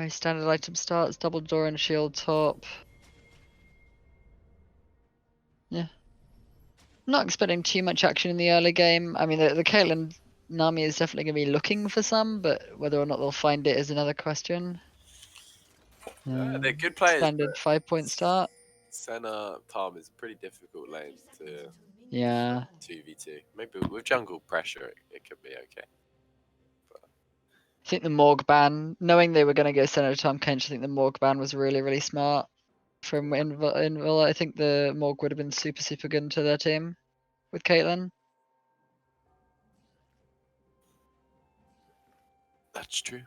Very standard item starts, double door and shield top. Yeah. Not expecting too much action in the early game. I mean, the Caitlyn Nami is definitely going to be looking for some, but whether or not they'll find it is another question. They're good players. Standard 5-point start. Senna Palm is a pretty difficult lane to 2v2. Maybe with jungle pressure, it could be okay. I think the Morg ban, knowing they were going to go Senna Tom Kench, I think the Morg ban was really, really smart from Invul. I think the Morg would have been super, super good to their team with Caitlyn. That's true.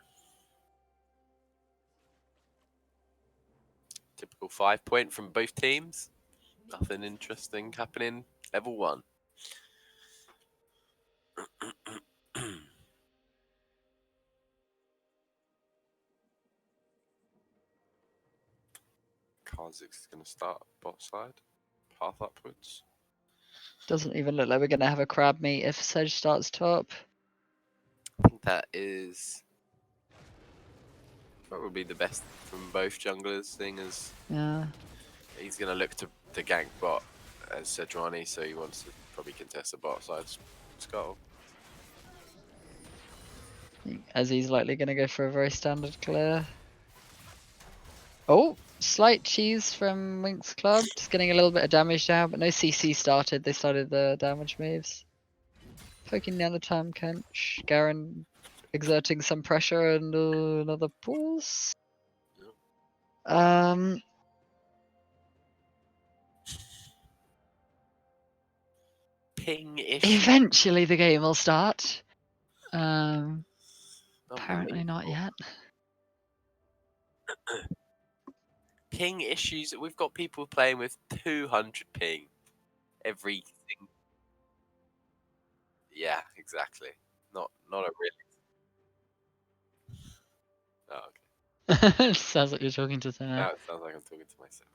Typical 5-point from both teams. Nothing interesting happening. Level 1. Kha'Zix is going to start bot side. Path upwards. Doesn't even look like we're going to have a crab meet if Sedge starts top. I think that is probably the best from both junglers, seeing as he's going to look to gank bot as Sejuani, so he wants to probably contest the bot side scuttle. As he's likely going to go for a very standard clear. Oh, slight cheese from Winx Club. Just getting a little bit of damage now, but no CC started. They started the damage moves. Poking down the Tom Kench. Garen exerting some pressure and another pause. Ping issue. Eventually the game will start. Apparently not yet. Ping issues. We've got people playing with 200 ping. Everything. Yeah, exactly. Not a really. Oh, okay. Sounds like you're talking to someone. Now it sounds like I'm talking to myself.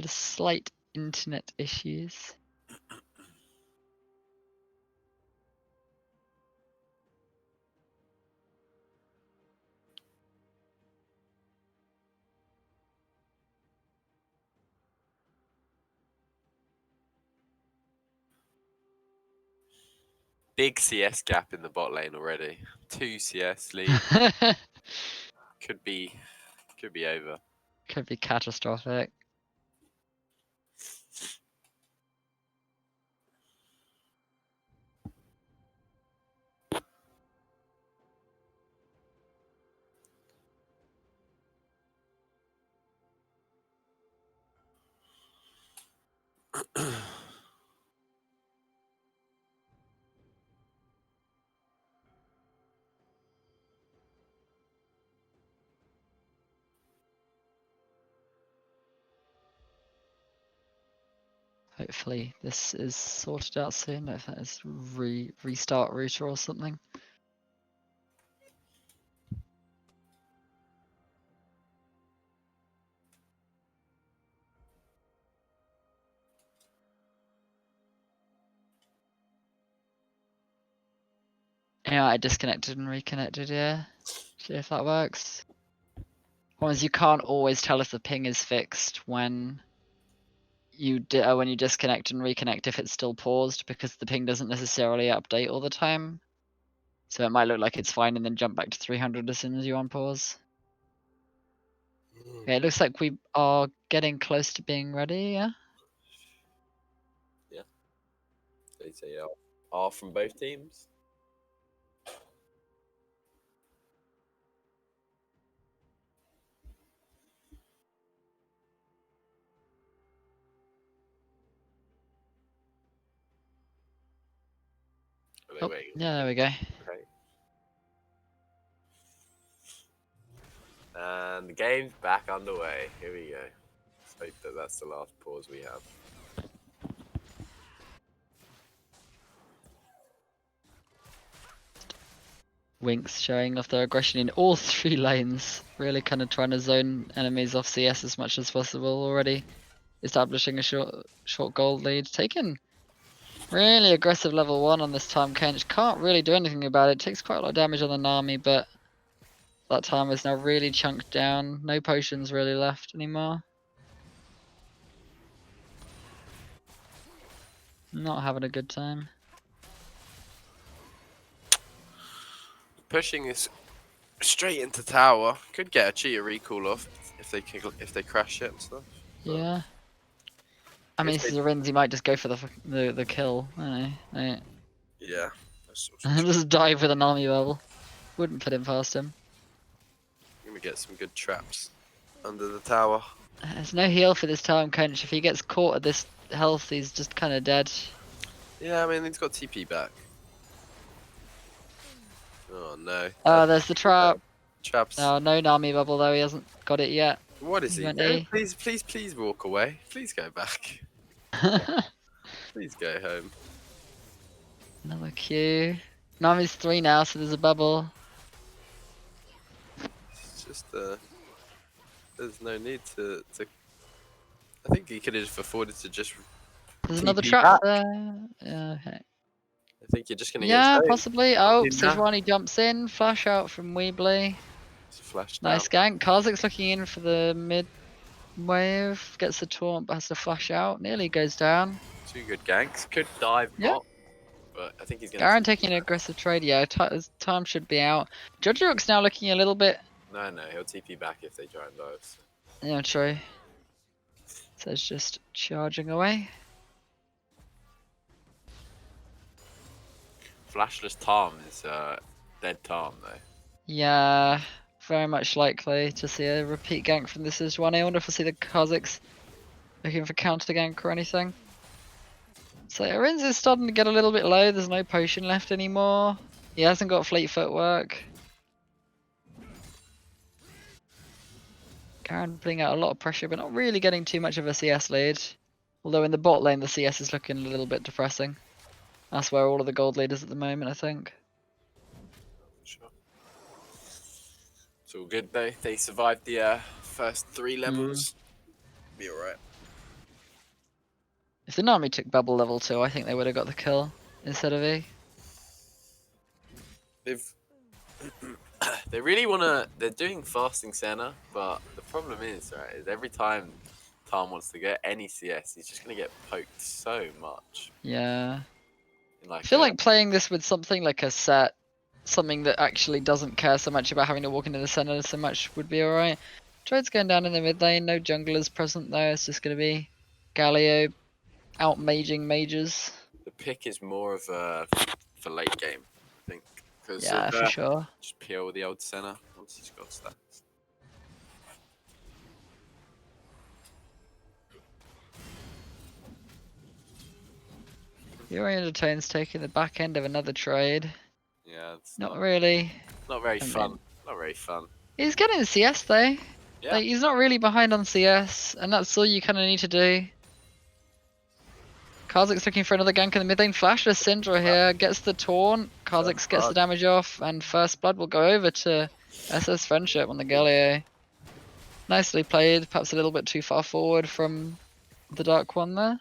Just slight internet issues. Big CS gap in the bot lane already. 2 CS lead. Could be over. Could be catastrophic. Hopefully this is sorted out soon, if that is restart router or something. Yeah, I disconnected and reconnected, yeah. See if that works. One is you can't always tell if the ping is fixed when you disconnect and reconnect if it's still paused, because the ping doesn't necessarily update all the time. So it might look like it's fine and then jump back to 300 as soon as you unpause. Okay, it looks like we are getting close to being ready, yeah? Yeah. They say R from both teams. Oh, yeah, there we go. Okay. And the game's back underway. Here we go. Let's hope that that's the last pause we have. Winx showing off their aggression in all 3 lanes. Really kind of trying to zone enemies off CS as much as possible already. Establishing a short gold lead. Taken Really aggressive level 1 on this Tahm Kench. Can't really do anything about it. Takes quite a lot of damage on the Nami, but that Tahm is now really chunked down. No potions really left anymore. Not having a good time. Pushing this straight into tower could get a cheater recall off if they crash it and stuff. Yeah. I mean, this is a Rinzi might just go for the kill. I don't know. Yeah. That's also Just dive with a Nami level. Wouldn't put him past him. gonna get some good traps under the tower. There's no heal for this Tahm Kench. If he gets caught at this health, he's just kind of dead. Yeah, I mean he's got TP back. Oh no. Oh, there's the trap. Traps. Oh, no Nami bubble though. He hasn't got it yet. What is he went doing? E. Please walk away. Please go back. Please go home. Another Q. Nami's 3 now, so there's a bubble. It's just there's no need to. I think he could have afforded to just. There's TP another trap back. there. Okay. I think you're just gonna Yeah, get saved. possibly. Oh, In there. Sejuani jumps in. Flash out from Weebly. It's flashed down. Nice gank. Karzik's looking in for the mid wave. Gets the taunt, but has to flash out. Nearly goes down. 2 good ganks. Could dive Yeah. bot, but I think he's gonna. Garen taking an aggressive trade. Yeah, time should be out. Judgerok's now looking a little bit. No, he'll TP back if they try and dive. So. Yeah, true. So it's just charging away. Flashless Tom is dead Tom though. Yeah, very much likely to see a repeat gank from this is one. I wonder if we'll see the Kazakhs looking for counter gank or anything. So Arinz is starting to get a little bit low. There's no potion left anymore. He hasn't got fleet footwork. Garen putting out a lot of pressure, but not really getting too much of a CS lead. Although in the bot lane, the CS is looking a little bit depressing. That's where all of the gold leaders at the moment, I think. Sure. It's all good though. They survived the first 3 levels. Be alright. If the Nami took bubble level 2, I think they would have got the kill instead of E. They really wanna. They're doing fasting Senna, but the problem is, right, is every time Tom wants to get any CS, he's just gonna get poked so much. Yeah. Like I feel like playing this with something like a set, something that actually doesn't care so much about having to walk into the center so much would be alright. Trade's going down in the mid lane, no junglers present there, it's just going to be Galio out-maging mages. the pick is more of a for late game, I think. Yeah, for sure. Just peel the old Senna once he's got stats. Yuri Entertain's taking the back end of another trade. Yeah, it's Not really. not very fun. Not very fun. He's getting the CS though. Yeah. Like, he's not really behind on CS, and that's all you kind of need to do. Karzik's looking for another gank in the mid lane. Flash to Syndra here, gets the taunt. Karzix gets the damage off, and first blood will go over to SS Friendship on the Galio. Nicely played, perhaps a little bit too far forward from the Dark One there.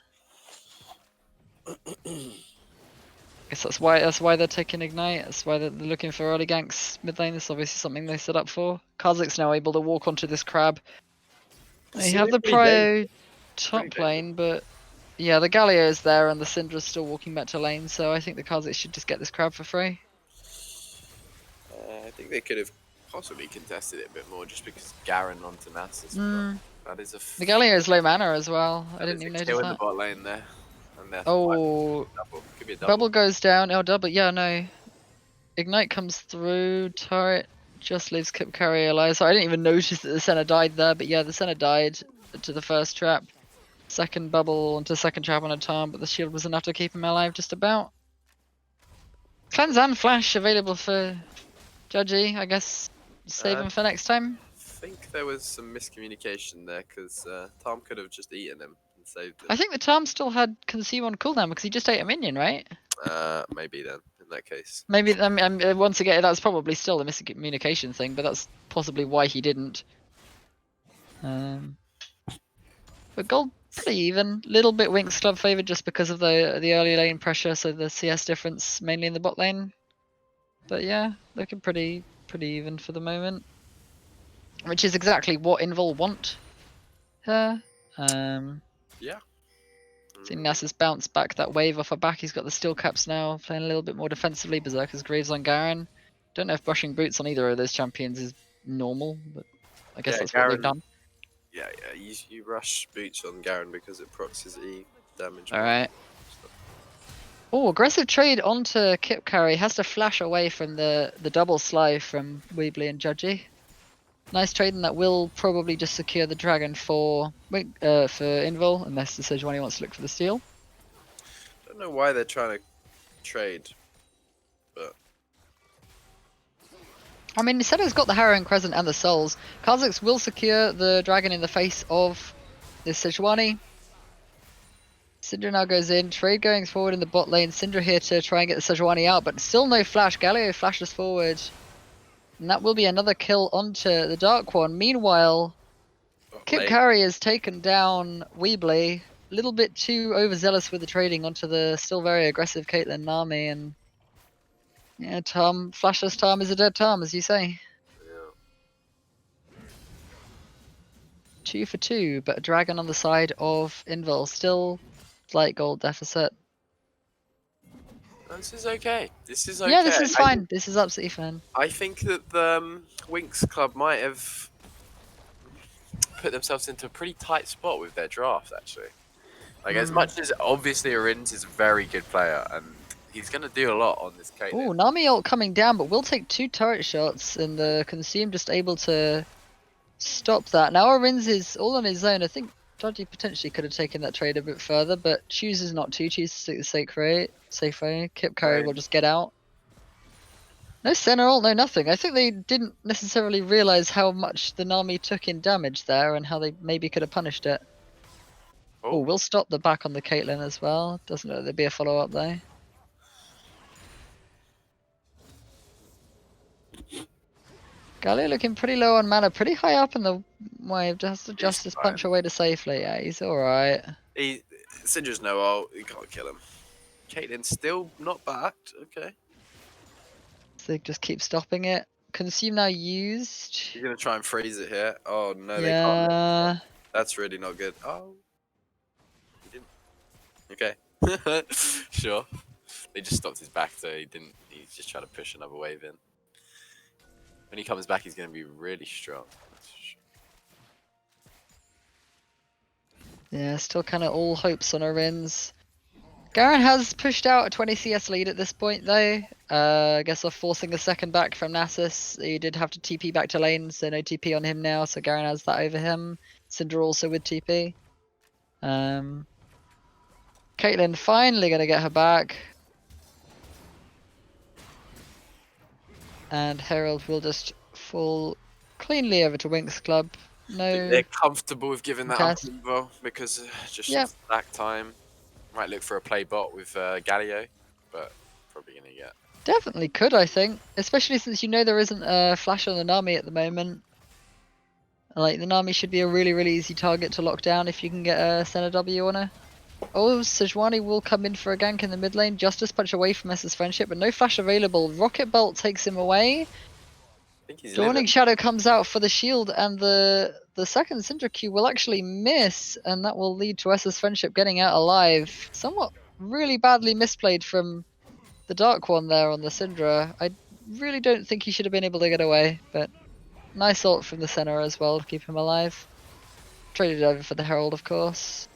Guess that's why they're taking Ignite. That's why they're looking for early ganks mid lane. This is obviously something they set up for. Karzik's now able to walk onto this crab. They have the prio top lane, but yeah, the Galio is there and the Syndra's still walking back to lane, so I think the Karzak should just get this crab for free. I think they could have possibly contested it a bit more just because Garen onto Nasus. That is a the Galio is low mana as well. I didn't even notice in that. the bot lane there. And oh, double. Could be a double. Bubble goes down. Oh, double. Yeah, no. Ignite comes through. Turret just leaves Kip Carry alive. So I didn't even notice that the Senna died there, but yeah, the Senna died to the first trap. Second bubble onto second trap on a Tom, but the shield was enough to keep him alive just about. Cleanse and Flash available for Judgy, I guess. Save him for next time. I think there was some miscommunication there because Tom could have just eaten him and saved him. I think the Tom still had Consume on cooldown because he just ate a minion, right? Maybe then, in that case. Maybe, once again, that's probably still a miscommunication thing, but that's possibly why he didn't. But gold Pretty even. Little bit Winx Club favoured just because of the early lane pressure, so the CS difference mainly in the bot lane. But yeah, looking pretty even for the moment. Which is exactly what Invul want here. Yeah. Seeing Nasus bounce back that wave off her back, he's got the steel caps now, playing a little bit more defensively. Berserker's Graves on Garen. Don't know if brushing boots on either of those champions is normal, but I guess that's Garen, what they've done. Yeah, you rush boots on Garen because it procs his E damage. Alright. Oh, aggressive trade onto Kip Carry. Has to flash away from the double slide from Weebly and Judgy. Nice trading that will probably just secure the dragon for Invul, unless the Sejuani wants to look for the steal. Don't know why they're trying to trade, but I mean, Niseto's got the Harrowing Crescent and the Souls. Kha'Zix will secure the dragon in the face of this Sejuani. Syndra now goes in. Trade going forward in the bot lane. Syndra here to try and get the Sejuani out, but still no flash. Galio flashes forward. And that will be another kill onto the Dark One. Meanwhile, Kip Carry has taken down Weebly. A little bit too overzealous with the trading onto the still very aggressive Caitlyn Nami. And yeah, Flashless Tom is a dead Tom, as you say. yeah. 2 for 2, but a dragon on the side of Invul. Still slight gold deficit. This is okay. This is okay. Yeah, this is fine. This is absolutely fine. I think that the Winx Club might have put themselves into a pretty tight spot with their draft, actually. Like, as much as obviously Arins is a very good player, and he's going to do a lot on this Caitlyn. Oh, Nami ult coming down, but will take 2 turret shots, and the Consume just able to stop that. Now Arins is all on his own. I think Judgy potentially could have taken that trade a bit further, but chooses not to. Chooses to take the safe way. Kip Carry will just get out. No center ult, no nothing. I think they didn't necessarily realize how much the Nami took in damage there and how they maybe could have punished it. Oh, we'll stop the back on the Caitlyn as well. Doesn't look like there'd be a follow-up though. Galio looking pretty low on mana, pretty high up in the wave. Just adjust his punch away to safely. Yeah, he's alright. Syndra's no ult, you can't kill him. Caitlyn's still not backed, okay. So they just keep stopping it. Consume now used. You're gonna try and freeze it here. Oh no, they Yeah. can't. That's really not good. Oh. He didn't. Okay. Sure. They just stopped his back, so he's just trying to push another wave in. When he comes back, he's gonna be really strong. Yeah, still kind of all hopes on Arins. Garen has pushed out a 20 CS lead at this point though. I guess we're forcing a second back from Nasus. He did have to TP back to lane, so no TP on him now, so Garen has that over him. Syndra also with TP. Caitlyn finally going to get her back. And Herald will just fall cleanly over to Winx Club. No. They're comfortable with giving that up Invul because just slack time. Might look for a play bot with Galio, but probably gonna get. Definitely could, I think, especially since you know there isn't a flash on the Nami at the moment. Like the Nami should be a really easy target to lock down if you can get a center W on her. Oh, Sejuani will come in for a gank in the mid lane. Justice punch away from S's friendship, but no flash available. Rocket Bolt takes him away. Dawning Shadow comes out for the shield, and the second Syndra Q will actually miss, and that will lead to S's friendship getting out alive. Somewhat really badly misplayed from the Dark One there on the Syndra. I really don't think he should have been able to get away, but nice ult from the center as well to keep him alive. Traded over for the Herald, of course.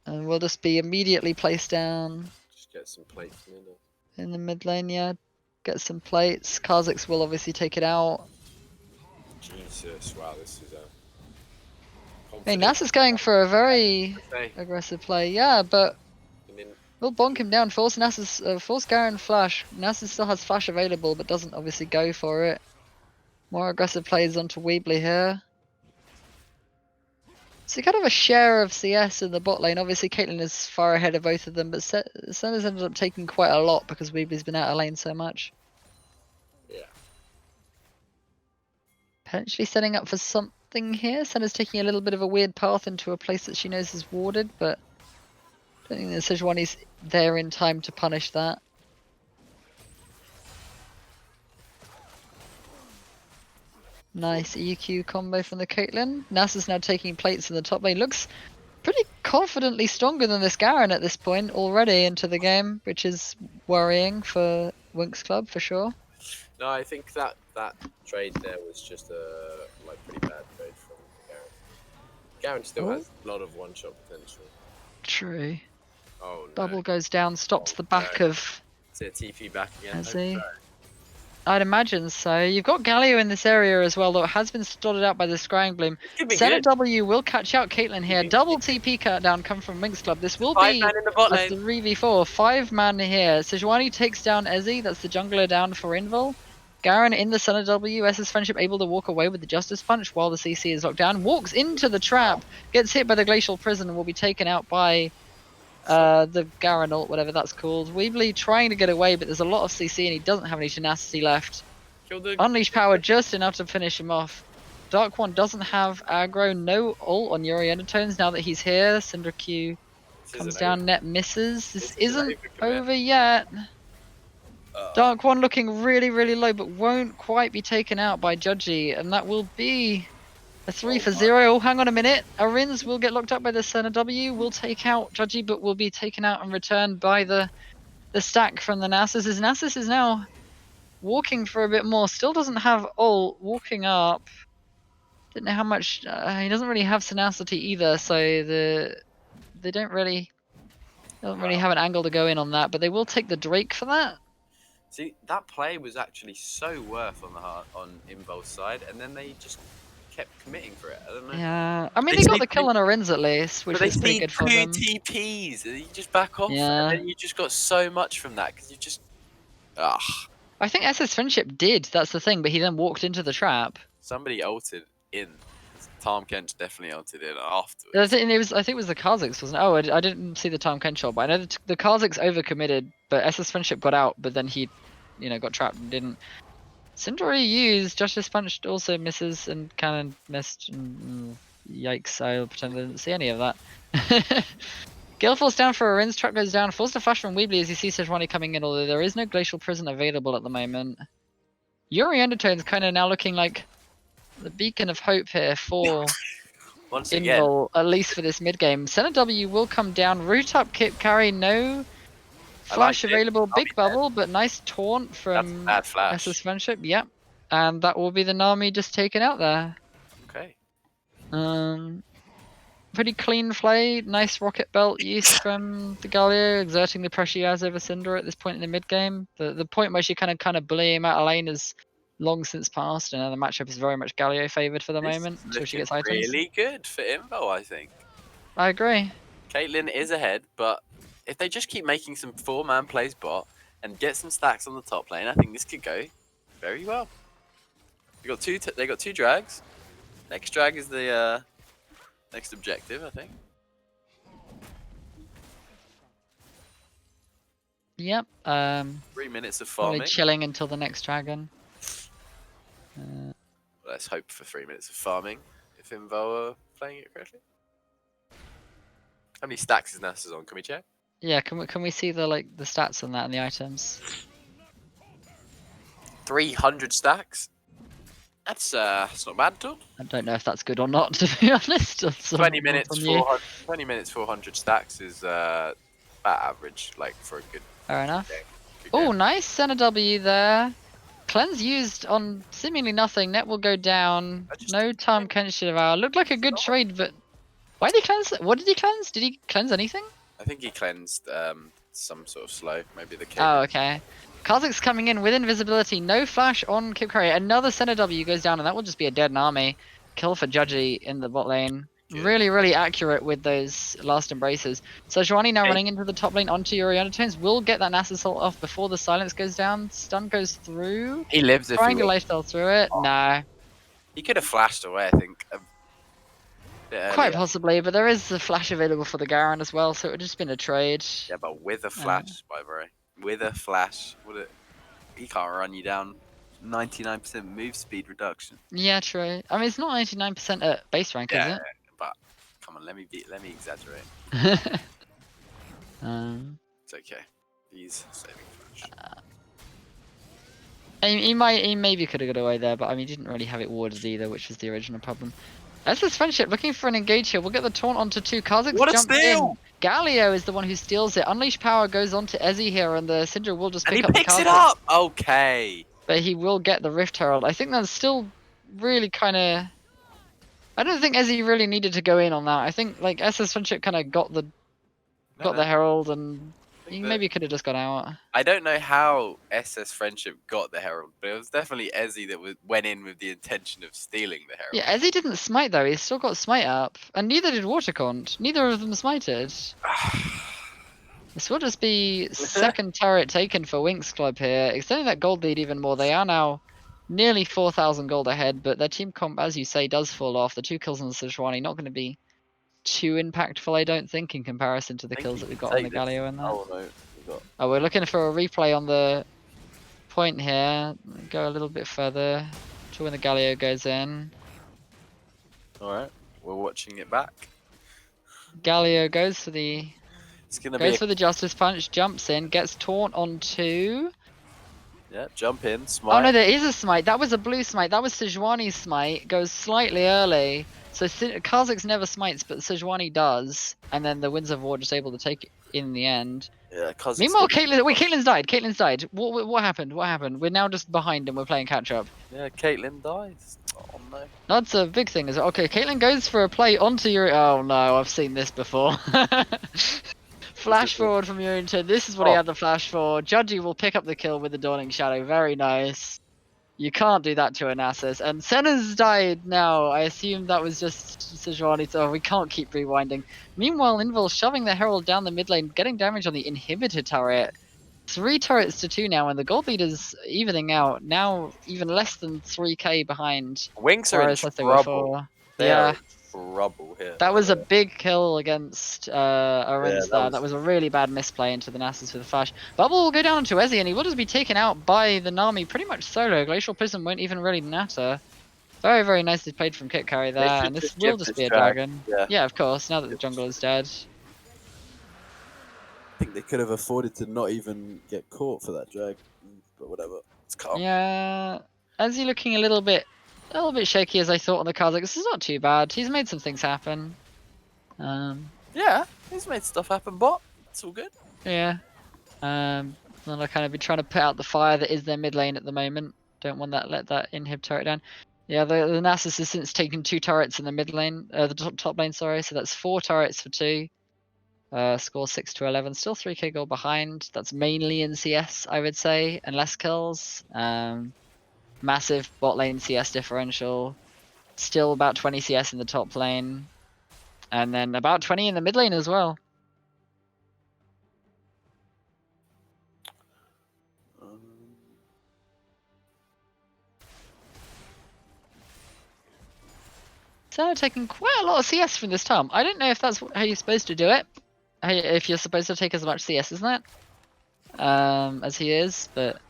And we'll just be immediately placed down. Just get some plates in the mid lane, yeah. Get some plates. Kha'Zix will obviously take it out. Jesus, wow, this is I mean, Nasus going for a very aggressive play, yeah, but we'll bonk him down. Force Nasus, force Garen flash. Nasus still has flash available, but doesn't obviously go for it. More aggressive plays onto Weebly here. So kind of a share of CS in the bot lane. Obviously, Caitlyn is far ahead of both of them, but Senna's ended up taking quite a lot because Weebly's been out of lane so much. Yeah. Potentially setting up for something here. Senna's taking a little bit of a weird path into a place that she knows is warded, but I don't think the Sejuani's there in time to punish that. Nice EQ combo from the Caitlyn. Nasa's now taking plates in the top lane. Looks pretty confidently stronger than this Garen at this point already into the game, which is worrying for Winx Club for sure. No, I think that trade there was just a pretty bad trade from Garen. Garen still has a lot of one-shot potential. True. Oh no. Double goes down, stops the back of Is it TP back again? Ezzy. I'd imagine so. You've got Galio in this area as well, though it has been slotted out by the Scrying Bloom. Senna W will catch out Caitlyn here. Double TP cut down come from Winx Club. This will be in the bot lane. a 3v4. 5-man here. Sejuani takes down Ezzy. That's the jungler down for Invul. Garen in the Senna W. SS Friendship able to walk away with the Justice Punch while the CC is locked down. Walks into the trap. Gets hit by the Glacial Prison and will be taken out by the Garen ult, whatever that's called. Weebly trying to get away, but there's a lot of CC and he doesn't have any tenacity left. Unleash power just enough to finish him off. Dark One doesn't have aggro, no ult on Yuri Undertones now that he's here. Cinder Q comes down, net misses. This isn't over yet. Dark One looking really, really low, but won't quite be taken out by Judgy, and that will be a 3-for-0. Oh, hang on a minute. Arins will get locked up by the Senna W. Will take out Judgy, but will be taken out and returned by the stack from the Nasus. As Nasus is now walking for a bit more. Still doesn't have ult. Walking up. Didn't know how much. He doesn't really have tenacity either, so they don't really have an angle to go in on that. But they will take the Drake for that. See, that play was actually so worth on Invul's side, and then they just kept committing for it. I don't know. Yeah, I mean they got the kill on Arins at least, which was pretty good for them. Two TPs, and you just back off, and then you just got so much from that because you just. I think SS Friendship did. That's the thing, but he then walked into the trap. Somebody ulted in. Tom Kench definitely ulted in afterwards. I think it was the Kha'Zix, wasn't it? Oh, I didn't see the Tom Kench shot, but I know the Kha'Zix overcommitted, but SS Friendship got out, but then he, got trapped and didn't. Sindori used, Justice Punch also misses, and Cannon missed, and yikes, I'll pretend I didn't see any of that. Gale falls down for Arins, trap goes down, forced to flash from Weebly as you see Sejuani coming in, although there is no Glacial Prison available at the moment. Yuri Undertone's kind of now looking like the beacon of hope here for Invul, at least for this mid game. Senna W will come down, root up Kip carry, no flash available, big bubble, but nice taunt from SS Friendship, yep. And that will be the Nami just taken out there. Okay. Pretty clean play, nice rocket belt use from the Galio, exerting the pressure he has over Cinder at this point in the mid game. The point where she kind of bully him out of lane is long since passed, and the matchup is very much Galio favoured for the moment until she gets items. Really good for Invul, I think. I agree. Caitlyn is ahead, but if they just keep making some 4-man plays bot and get some stacks on the top lane, I think this could go very well. They got two drags. Next drag is the next objective, I think. Yep. 3 minutes of farming. Probably chilling until the next dragon. Let's hope for 3 minutes of farming if Invul are playing it correctly. How many stacks is Nasus on? Can we check? Yeah, can we see the stats on that and the items? 300 stacks. That's not bad at all. I don't know if that's good or not, to be honest. 20 minutes, 400 stacks is about average, for a good. Fair enough. Oh, nice Senna W there. Cleanse used on seemingly nothing. Net will go down. No Tom Kench devour. Looked like a good trade, but why did he cleanse? What did he cleanse? Did he cleanse anything? I think he cleansed some sort of slow, maybe the. Oh, okay. Kha'Zix coming in with invisibility, no flash on Kip Curry. Another Senna W goes down, and that will just be a dead Nami. Kill for Judgy in the bot lane. Yeah. Really, really accurate with those last embraces. So Sejuani now running into the top lane onto Yuri Undertones. Will get that Nasus ult off before the silence goes down. Stun goes through. He lives if Triangle lifestyle through it. Oh. No. He could have flashed away, I think. Quite possibly, but there is a flash available for the Garen as well, so it would just been a trade. Yeah, but with a flash, by the way. With a flash, he can't run you down 99% move speed reduction. Yeah, true. I mean, it's not 99% at base rank, is Yeah, it? but come on, let me exaggerate. It's okay. He's saving flash. He maybe could have got away there, but I mean, he didn't really have it warded either, which was the original problem. That's his friendship looking for an engage here. We'll get the taunt onto 2. Kha'Zix What a jumps steal! in. Galio is the one who steals it. Unleash power goes on to Ezzy here, and the Syndra will just And pick he up the picks it Kha'Zix. up! Okay. But he will get the Rift Herald. I think that's still really kind of... I don't think Ezzy really needed to go in on that. I think like SS Friendship kind of got the Herald, and he maybe could have just gone out. I don't know how SS Friendship got the Herald, but it was definitely Ezzy that went in with the intention of stealing the Herald. Yeah, Ezzy didn't smite though. He's still got smite up, and neither did Watercont. Neither of them smited. This will just be second turret taken for Winx Club here, extending that gold lead even more. They are now nearly 4,000 gold ahead, but their team comp, as you say, does fall off. The 2 kills on the Sejuani not going to be too impactful, I don't think, in comparison to the kills that we got on the Galio in there. Oh, no. Oh, we're looking for a replay on the point here. Go a little bit further to when the Galio goes in. Alright, we're watching it back. Galio goes for the for the Justice Punch, jumps in, gets taunt on 2. Yeah, jump in, smite. Oh no, there is a smite. That was a blue smite. That was Sejuani's smite. Goes slightly early. So Kha'Zix never smites, but Sejuani does. And then the Winds of War just able to take it in the end. Yeah, Kha'Zix. Meanwhile, Caitlyn's died. Caitlyn's died. What happened? What happened? We're now just behind and we're playing catch up. Yeah, Caitlyn dies. Oh no. That's a big thing. Is okay. Caitlyn goes for a play onto your. Oh no, I've seen this before. Flash forward from your intent. This is what he had the flash for. Judgy will pick up the kill with the Dawning Shadow. Very nice. You can't do that to a Nasus. And Senna's died now. I assume that was just Sejuani. So we can't keep rewinding. Meanwhile, Invul shoving the Herald down the mid lane, getting damage on the inhibitor turret. 3 turrets to 2 now, and the gold leader's evening out. Now even less than 3k behind. Winx are in trouble. Yeah. Trouble here. That was a big kill against Arins there. was... That was a really bad misplay into the Nasus with the flash. Bubble will go down to Ezzy, and he will just be taken out by the Nami pretty much solo. Glacial Prism won't even really matter. Very, very nicely played from Kit Carry there, and this will just be a dragon. Yeah, of course, now that the jungle is dead. I think they could have afforded to not even get caught for that drag, but whatever. It's calm. Yeah, Ezzy looking a little bit shaky as I thought on the cards. Like, this is not too bad. He's made some things happen. Yeah, he's made stuff happen, but it's all good. Yeah. Then I kind of be trying to put out the fire that is their mid lane at the moment. Don't want that, let that inhib turret down. Yeah, the Nasus has since taken 2 turrets in the mid lane, the top lane, sorry. So that's 4 turrets for 2. Score 6 to 11. Still 3k goal behind. That's mainly in CS, I would say, and less kills. Massive bot lane CS differential. Still about 20 CS in the top lane. And then about 20 in the mid lane as well. So taking quite a lot of CS from this Tom. I don't know if that's how you're supposed to do it. If you're supposed to take as much CS as that. As he is, but...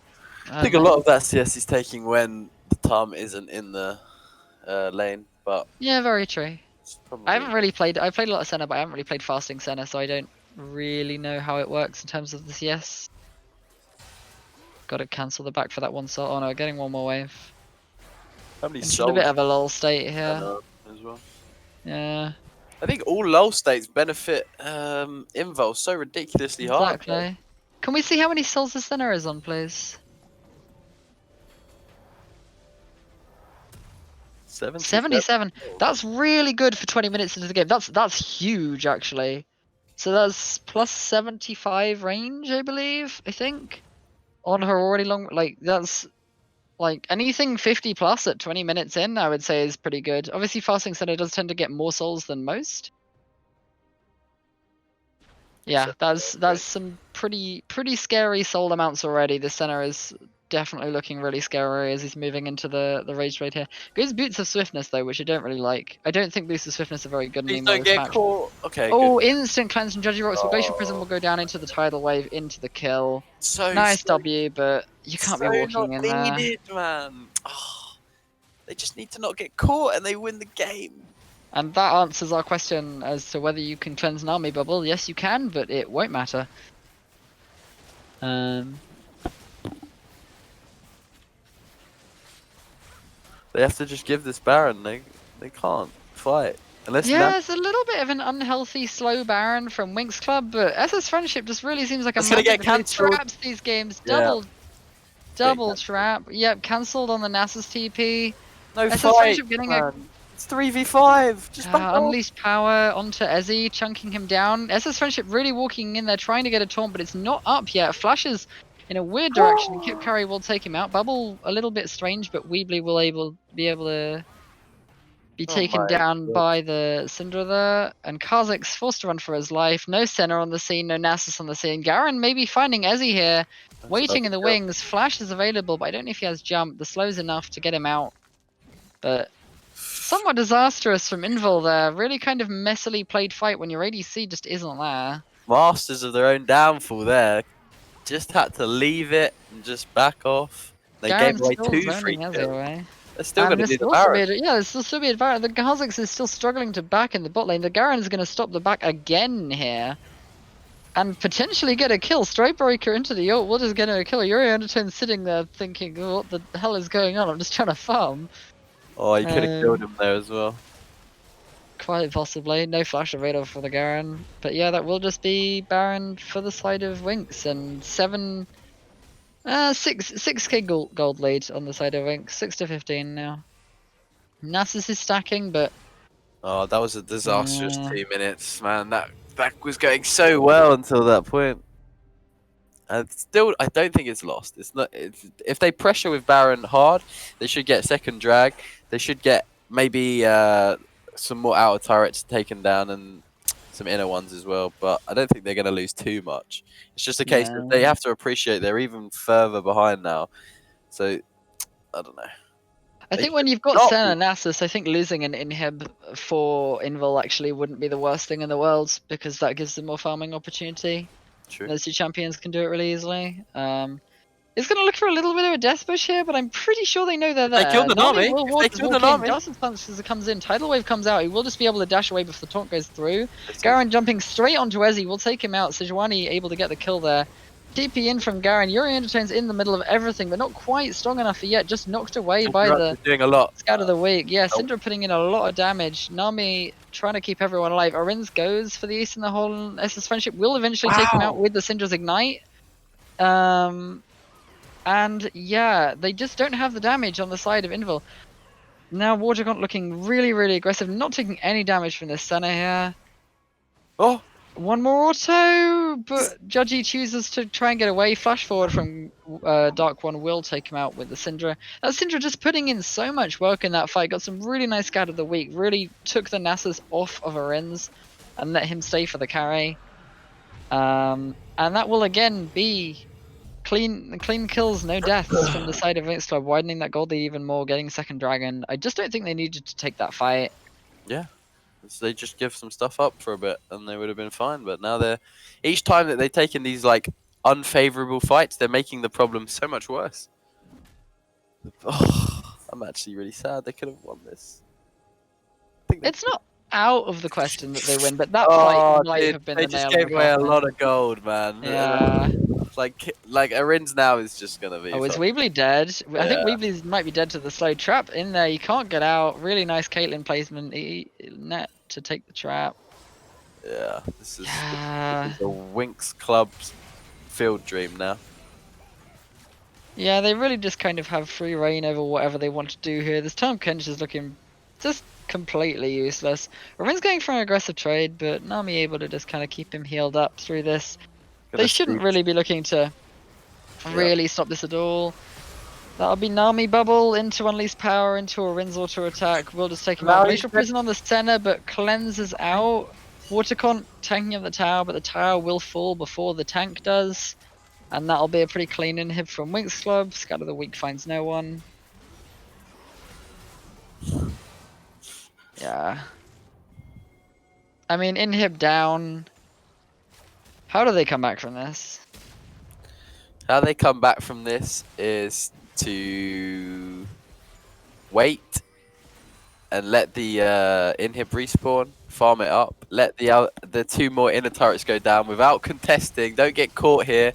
I think a lot of that CS he's taking when the Tom isn't in the lane, but... Yeah, very true. I haven't really played... I played a lot of Senna, but I haven't really played Fasting Senna, so I don't really know how it works in terms of the CS. Got to cancel the back for that one shot. Oh no, getting one more wave. How many It's in a bit of a lull state here. As well. Yeah. I think all lull states benefit Invul so ridiculously hard. Exactly. Can we see how many souls the Senna is on, please? 77. That's really good for 20 minutes into the game. That's huge, actually. So that's plus 75 range, I believe. I think on her already long. Like that's like anything 50 plus at 20 minutes in, I would say is pretty good. Obviously, Fasting Senna does tend to get more souls than most. Yeah, that's some pretty scary soul amounts already. The Senna is definitely looking really scary as he's moving into the Rage Blade here. Goes Boots of Swiftness though, which I don't really like. I don't think Boots of Swiftness are very good Please anymore don't this get match. caught. Okay, Oh, good. instant cleanse from Judgy Rocks, but Glacial Prism Oh. will go down into the Tidal Wave, into the kill. So Nice so, W, but you can't be so walking not in there. needed, man. Oh, they just need to not get caught and they win the game. And that answers our question as to whether you can cleanse an army bubble. Yes, you can, but it won't matter. They have to just give this Baron. They can't fight unless. Yeah, it's a little bit of an unhealthy slow Baron from Winx Club, but SS Friendship just really seems like a It's gonna get magic that cancelled. traps these games. Yeah. Double trap. Yep, cancelled on the Nasus TP. No SS fight, Friendship getting man. It's 3v5. Just back off. Unleashed Power onto Ezzy, chunking him down. SS Friendship really walking in there, trying to get a taunt, but it's not up yet. Flashes in a weird direction, and Kip Carry will take him out. Bubble a little bit strange, but Weebly will be able to be taken down by the Syndra there. And Karzik's forced to run for his life. No Senna on the scene, no Nasus on the scene. Garen maybe finding Ezzy here, waiting in the wings. Flash is available, but I don't know if he has jump. The slow's enough to get him out. But somewhat disastrous from Invul there. Really kind of messily played fight when your ADC just isn't there. Masters of their own downfall there. Just had to leave it and just back off. They Garen's gave away still 2 zoning free Ezzy kills. away. They're still going to do the Yeah, Baron. there's still be a Baron. The Kha'Zix is still struggling to back in the bot lane. The Garen is going to stop the back again here. And potentially get a kill. Strikebreaker into the ult. What is getting a kill? Yuri Undertone sitting there thinking, oh, what the hell is going on? I'm just trying to farm. Oh, you could have killed him there as well. Quite possibly. No flash available for the Garen. But yeah, that will just be Baron for the side of Winx. And 6k gold lead on the side of Winx. 6 to 15 now. Nasus is stacking, but... Oh, that was a disastrous 2 minutes, man. That was going so well until that point. And still, I don't think it's lost. It's not. If they pressure with Baron hard, they should get second drag. They should get maybe some more outer turrets taken down and some inner ones as well. But I don't think they're going to lose too much. It's just a case that they have to appreciate they're even further behind now. So I don't know. I think when you've got Senna and Nasus, I think losing an inhib for Invul actually wouldn't be the worst thing in the world, because that gives them more farming opportunity. True. Those two champions can do it really easily. It's going to look for a little bit of a death push here, but I'm pretty sure they know they're there. They killed an army. They killed an army. Dustin's Punch as it comes in. Tidal Wave comes out. He will just be able to dash away before the taunt goes through. Garen jumping straight onto Ezzy will take him out. Sejuani able to get the kill there. TP in from Garen. Yuri Undertone's in the middle of everything, but not quite strong enough yet. Just knocked away by the doing a lot. Scout of the Week. Yeah, Syndra putting in a lot of damage. Nami trying to keep everyone alive. Arins goes for the East in the hole. SS Friendship will eventually take him out with the Syndra's Ignite. And yeah, they just don't have the damage on the side of Invul. Now Watergaunt looking really, really aggressive. Not taking any damage from this Senna here. Oh! One more auto, but Judgy chooses to try and get away. Flash forward from Dark One will take him out with the Syndra. That Syndra just putting in so much work in that fight. Got some really nice Scout of the Week. Really took the Nasus off of Arins and let him stay for the carry. And that will again be clean kills, no deaths from the side of Winx Club, widening that gold lead even more, getting second dragon. I just don't think they needed to take that fight. Yeah. So they just give some stuff up for a bit and they would have been fine, but now they're each time that they've taken these like unfavorable fights, they're making the problem so much worse. Oh, I'm actually really sad they could have won this. It's not out of the question that they win, but that fight might have been the nail. They just gave away a lot of gold, man. Yeah. Like Arins now is just gonna be. Oh, is Weebly dead? Yeah. I think Weebly might be dead to the slow trap in there. You can't get out. Really nice Caitlyn placement. Net to take the trap. Yeah, this is a Winx Club's field dream now. Yeah, they really just kind of have free reign over whatever they want to do here. This Tom Kench is looking just completely useless. Arins going for an aggressive trade, but Nami able to just kind of keep him healed up through this. They shouldn't really be looking to really stop this at all. That'll be Nami bubble into Unleashed Power into Arins auto attack. We'll just take him out. Glacial Prison on the center, but cleanses out. Watergaunt tanking up the tower, but the tower will fall before the tank does. And that'll be a pretty clean inhib from Winx Club. Scatter the Weak finds no one. Yeah. I mean, inhib down. How do they come back from this? How they come back from this is to wait and let the inhib respawn, farm it up, let the 2 more inner turrets go down without contesting, don't get caught here,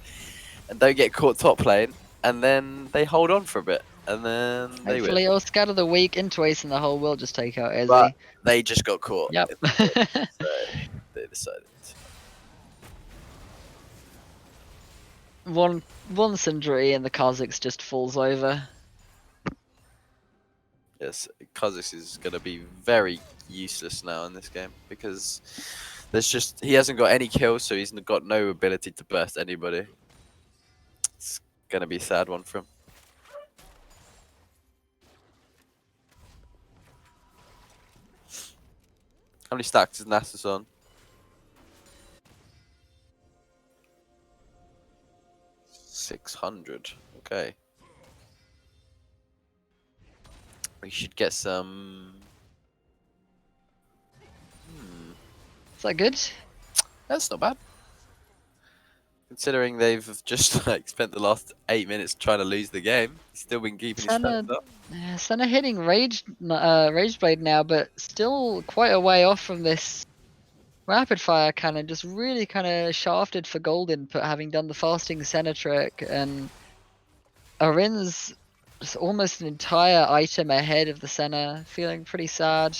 and don't get caught top lane, and then they hold on for a bit, and then they win. Hopefully, it'll scatter the Weak into Ace, and the whole will just take out Izzy. But they just got caught. Yep. So they decided. one Syndra and the Kha'Zix just falls over. Yes, Kha'Zix is going to be very useless now in this game because he hasn't got any kills, so he's got no ability to burst anybody. It's going to be a sad one for him. How many stacks is Nasus on? 600. Okay. We should get some. Is that good? That's not bad. Considering they've just like spent the last 8 minutes trying to lose the game, he's still been keeping his Senna, stats up. yeah, Senna hitting Rage Blade now, but still quite a way off from this rapid fire cannon. Just really kind of shafted for gold input, having done the fasting Senna trick, and Arin's just almost an entire item ahead of the Senna, feeling pretty sad.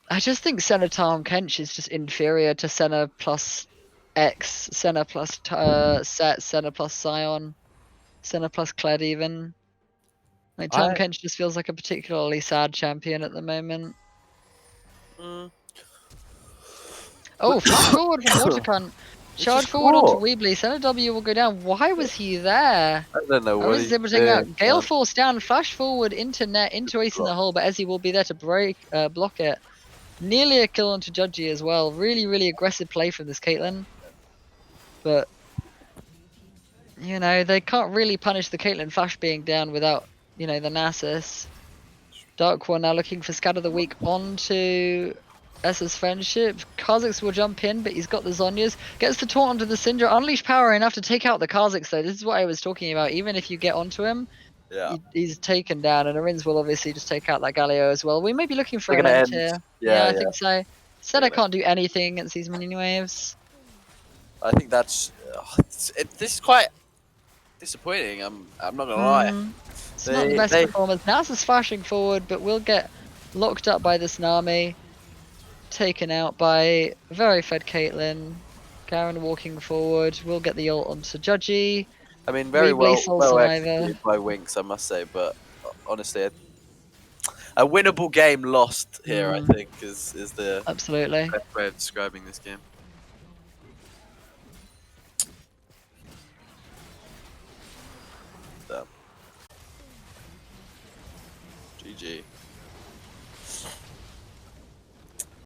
I just think Senna Tahm Kench is just inferior to Senna plus X, Senna plus Set, Senna plus Scion, Senna plus Kled even. Like Tahm Kench just feels like a particularly sad champion at the moment. Oh, flash forward from Watercunt. Charge forward onto Weebly. Senna W will go down. Why was he there? I don't know I what was he's able to take him doing. out. Gale Force down, flash forward into net, into Ace in the hole, but Ezzy will be there to block it. Nearly a kill onto Judgy as well. Really, really aggressive play from this Caitlyn. But, you know, they can't really punish the Caitlyn flash being down without, you know, the Nasus. Dark One now looking for Scatter the Weak onto S's Friendship. Kha'Zix will jump in, but he's got the Zonyas. Gets the taunt onto the Syndra. Unleash power enough to take out the Kha'Zix though. This is what I was talking about. Even if you get onto him, he's taken down, and Arins will obviously just take out that Galio as well. We may be looking for an end here. Yeah, I think so. Said I can't do anything against these minion waves. I think that's this is quite disappointing. I'm not gonna lie. It's not the best performance. Nasus flashing forward, but will get locked up by this Nami. Taken out by very fed Caitlyn. Garen walking forward. We'll get the ult onto Judgy. I mean, very well executed by Winx, I must say, but honestly, a winnable game lost here, I think, is the absolutely best way of describing this game. Damn. GG.